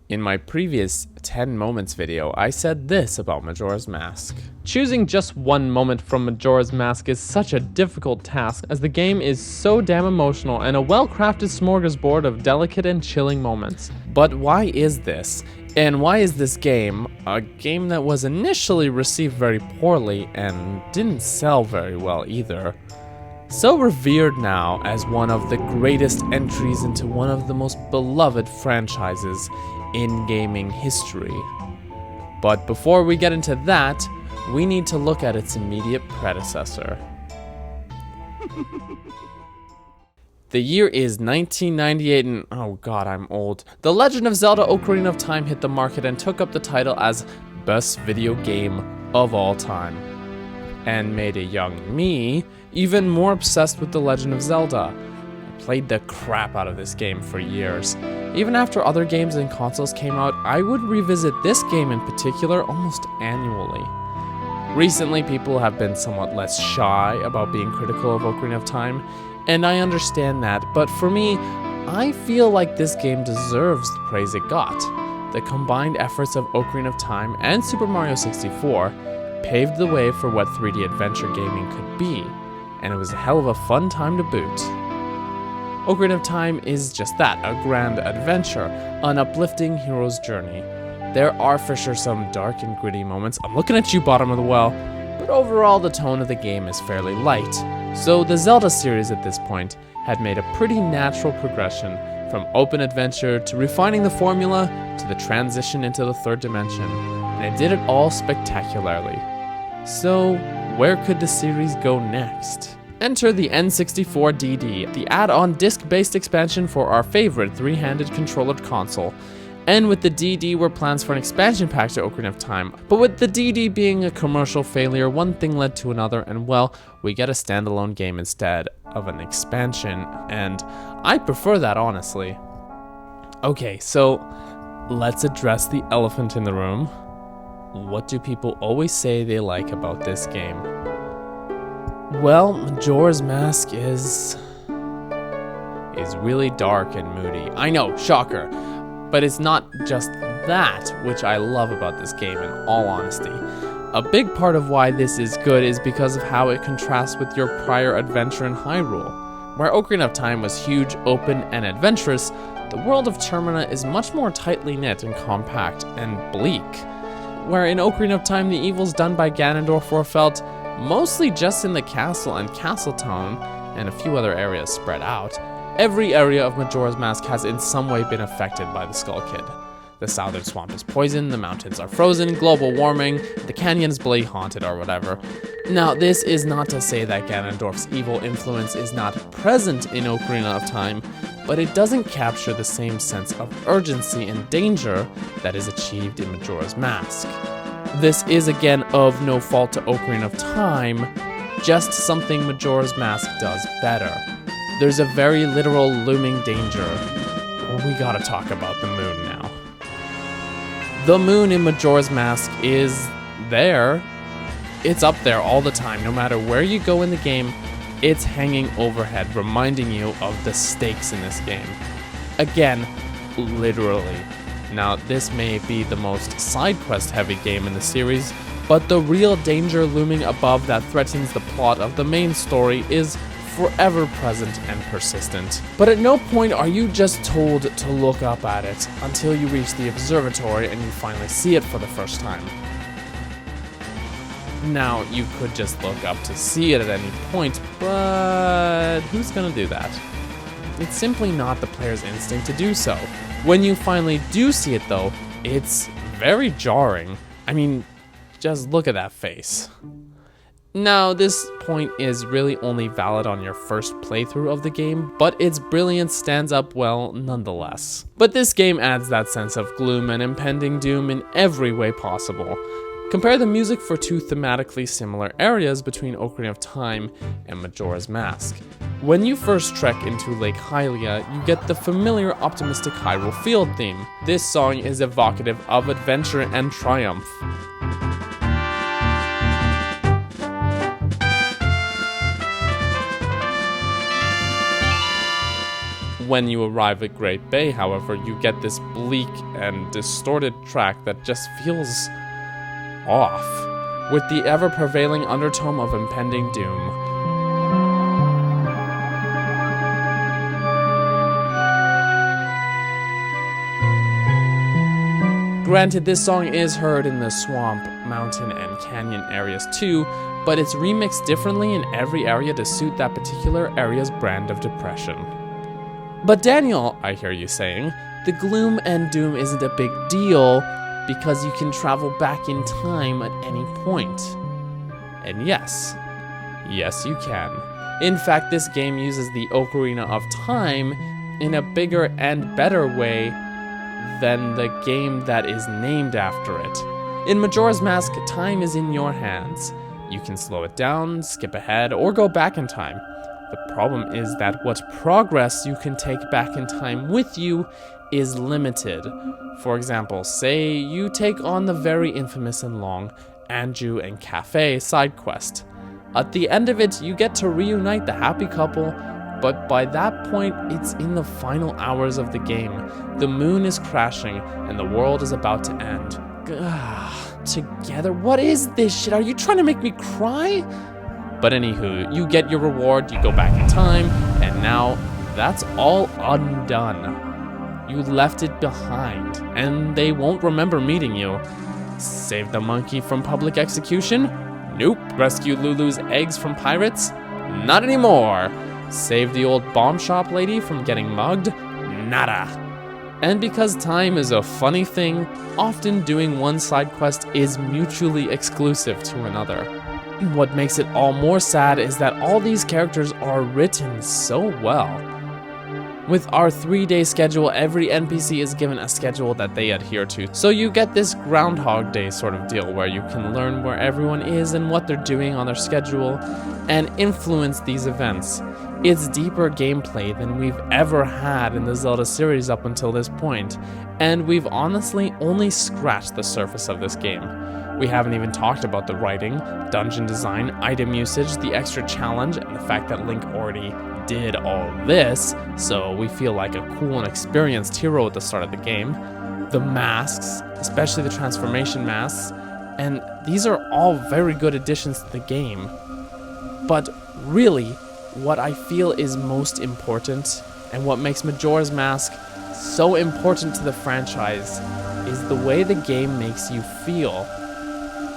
In my previous 10 moments video, I said this about Majora's Mask. Choosing just one moment from Majora's Mask is such a difficult task, as the game is so damn emotional and a well-crafted smorgasbord of delicate and chilling moments. But why is this? And why is this game, a game that was initially received very poorly and didn't sell very well either, so revered now as one of the greatest entries into one of the most beloved franchises in gaming history? But before we get into that, we need to look at its immediate predecessor. The year is 1998 and oh god, I'm old. The Legend of Zelda Ocarina of Time hit the market and took up the title as best video game of all time, and made a young me even more obsessed with The Legend of Zelda. I played the crap out of this game for years. Even after other games and consoles came out, I would revisit this game in particular almost annually. Recently, people have been somewhat less shy about being critical of Ocarina of Time, and I understand that, but for me, I feel like this game deserves the praise it got. The combined efforts of Ocarina of Time and Super Mario 64 paved the way for what 3D adventure gaming could be, and it was a hell of a fun time to boot. Ocarina of Time is just that, a grand adventure, an uplifting hero's journey. There are for sure some dark and gritty moments. I'm looking at you, bottom of the well. But overall, the tone of the game is fairly light. So the Zelda series at this point had made a pretty natural progression from open adventure to refining the formula to the transition into the third dimension. And it did it all spectacularly. So where could the series go next? Enter the N64DD, the add-on disc-based expansion for our favorite three-handed controllered console. And with the DD were plans for an expansion pack to Ocarina of Time. But with the DD being a commercial failure, one thing led to another, and well, we get a standalone game instead of an expansion, and I prefer that, honestly. Okay, so let's address the elephant in the room. What do people always say they like about this game? Well, Majora's Mask is really dark and moody. I know, shocker. But it's not just that which I love about this game, in all honesty. A big part of why this is good is because of how it contrasts with your prior adventure in Hyrule. Where Ocarina of Time was huge, open, and adventurous, the world of Termina is much more tightly knit and compact and bleak. Where in Ocarina of Time the evils done by Ganondorf were felt mostly just in the castle and Castletown, and a few other areas spread out, every area of Majora's Mask has in some way been affected by the Skull Kid. The southern swamp is poisoned, the mountains are frozen, global warming, the canyon's bloody haunted or whatever. Now, this is not to say that Ganondorf's evil influence is not present in Ocarina of Time, but it doesn't capture the same sense of urgency and danger that is achieved in Majora's Mask. This is again of no fault to Ocarina of Time, just something Majora's Mask does better. There's a very literal looming danger. We gotta talk about the moon now. The moon in Majora's Mask is there. It's up there all the time. No matter where you go in the game, it's hanging overhead, reminding you of the stakes in this game. Again, literally. Now, this may be the most side quest heavy game in the series, but the real danger looming above that threatens the plot of the main story is forever present and persistent. But at no point are you just told to look up at it until you reach the observatory and you finally see it for the first time. Now, you could just look up to see it at any point, but who's gonna do that? It's simply not the player's instinct to do so. When you finally do see it though, it's very jarring. I mean, just look at that face. Now, this point is really only valid on your first playthrough of the game, but its brilliance stands up well nonetheless. But this game adds that sense of gloom and impending doom in every way possible. Compare the music for two thematically similar areas between Ocarina of Time and Majora's Mask. When you first trek into Lake Hylia, you get the familiar optimistic Hyrule Field theme. This song is evocative of adventure and triumph. When you arrive at Great Bay, however, you get this bleak and distorted track that just feels off, with the ever-prevailing undertone of impending doom. Granted, this song is heard in the swamp, mountain, and canyon areas too, but it's remixed differently in every area to suit that particular area's brand of depression. But Daniel, I hear you saying, the gloom and doom isn't a big deal because you can travel back in time at any point. And yes, you can. In fact, this game uses the Ocarina of Time in a bigger and better way than the game that is named after it. In Majora's Mask, time is in your hands. You can slow it down, skip ahead, or go back in time. The problem is that what progress you can take back in time with you is limited. For example, say you take on the very infamous and long Anju and Cafe side quest. At the end of it, you get to reunite the happy couple, but by that point, it's in the final hours of the game. The moon is crashing, and the world is about to end. Together? What is this shit? Are you trying to make me cry? But anywho, you get your reward, you go back in time, and now that's all undone. You left it behind, and they won't remember meeting you. Save the monkey from public execution? Nope. Rescue Lulu's eggs from pirates? Not anymore. Save the old bomb shop lady from getting mugged? Nada. And because time is a funny thing, often doing one side quest is mutually exclusive to another. What makes it all more sad is that all these characters are written so well. With our 3-day schedule, every NPC is given a schedule that they adhere to. So you get this Groundhog Day sort of deal where you can learn where everyone is and what they're doing on their schedule and influence these events. It's deeper gameplay than we've ever had in the Zelda series up until this point, and we've honestly only scratched the surface of this game. We haven't even talked about the writing, dungeon design, item usage, the extra challenge, and the fact that Link already did all this, so we feel like a cool and experienced hero at the start of the game. The masks, especially the transformation masks, and these are all very good additions to the game. But really, what I feel is most important, and what makes Majora's Mask so important to the franchise, is the way the game makes you feel.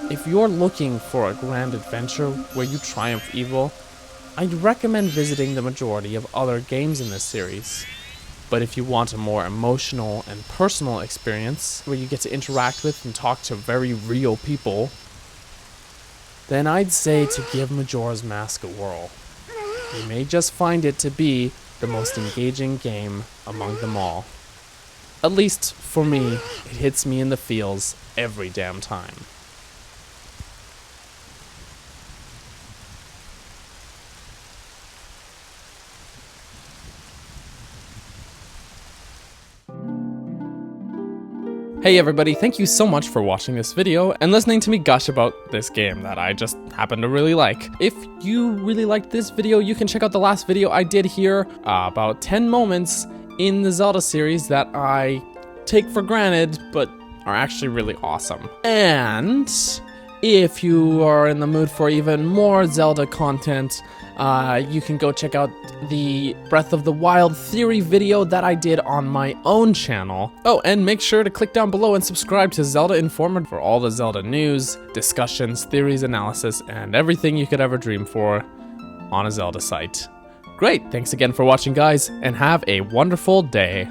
If you're looking for a grand adventure where you triumph evil, I'd recommend visiting the majority of other games in this series. But if you want a more emotional and personal experience, where you get to interact with and talk to very real people, then I'd say to give Majora's Mask a whirl. You may just find it to be the most engaging game among them all. At least, for me, it hits me in the feels every damn time. Hey everybody, thank you so much for watching this video and listening to me gush about this game that I just happen to really like. If you really liked this video, you can check out the last video I did here, about 10 moments in the Zelda series that I take for granted, but are actually really awesome. And if you are in the mood for even more Zelda content, you can go check out the Breath of the Wild theory video that I did on my own channel. Oh, and make sure to click down below and subscribe to Zelda Informer for all the Zelda news, discussions, theories, analysis, and everything you could ever dream for on a Zelda site. Great, thanks again for watching guys, and have a wonderful day.